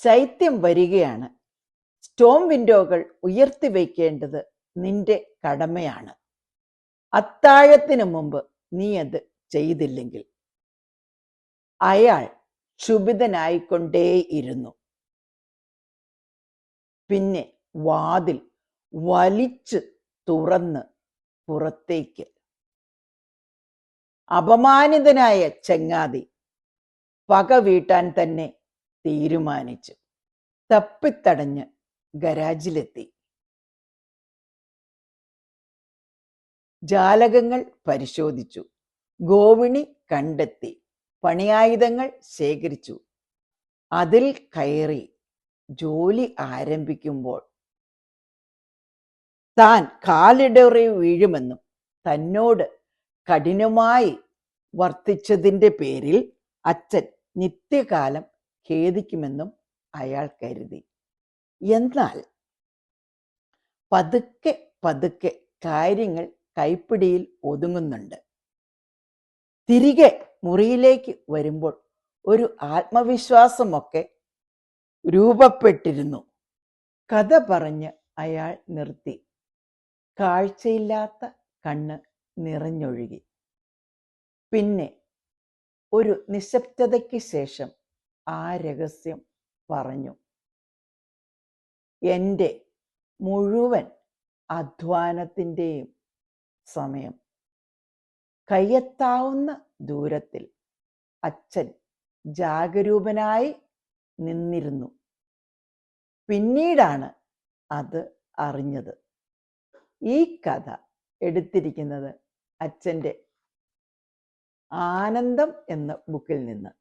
ശൈത്യം വരികയാണ്. സ്റ്റോം വിൻഡോകൾ ഉയർത്തി വയ്ക്കേണ്ടത് നിന്റെ കടമയാണ്. അത്താഴത്തിന് മുമ്പ് നീ അത് ചെയ്തില്ലെങ്കിൽ. അയാൾ ക്ഷുഭിതനായിക്കൊണ്ടേയിരുന്നു. പിന്നെ വാതിൽ വലിച്ച് തുറന്ന് പുറത്തേക്ക്. അപമാനിതനായ ചങ്ങാതി പക വീട്ടാൻ തന്നെ തീരുമാനിച്ചു. തപ്പിത്തടഞ്ഞ് ഗരാജിലെത്തി. ജാലകങ്ങൾ പരിശോധിച്ചു. ഗോവിണി കണ്ടെത്തി. പണിയായുധങ്ങൾ ശേഖരിച്ചു. അതിൽ കയറി ജോലി ആരംഭിക്കുമ്പോൾ താൻ കാലിടറി വീഴുമെന്നും തന്നോട് കഠിനമായി വർത്തിച്ചതിൻ്റെ പേരിൽ അച്ഛൻ നിത്യകാലം ഖേദിക്കുമെന്നും അയാൾ കരുതി. എന്നാൽ പതുക്കെ പതുക്കെ കാര്യങ്ങൾ കൈപ്പിടിയിൽ ഒതുങ്ങുന്നുണ്ട്. തിരികെ മുറിയിലേക്ക് വരുമ്പോൾ ഒരു ആത്മവിശ്വാസമൊക്കെ രൂപപ്പെട്ടിരുന്നു. കഥ പറഞ്ഞ് അയാൾ നിർത്തി. കാഴ്ചയില്ലാത്ത കണ്ണ് നിറഞ്ഞൊഴുകി. പിന്നെ ഒരു നിശബ്ദതയ്ക്ക് ശേഷം ആ രഹസ്യം പറഞ്ഞു. എൻ്റെ മുഴുവൻ അധ്വാനത്തിൻ്റെയും സമയം കയ്യെത്താവുന്ന ദൂരത്തിൽ അച്ഛൻ ജാഗരൂകനായി നിന്നിരുന്നു. പിന്നീടാണ് അത് അറിഞ്ഞത്. ഈ കഥ എടുത്തിരിക്കുന്നത് അച്ഛൻ്റെ ആനന്ദം എന്ന ബുക്കിൽ നിന്ന്.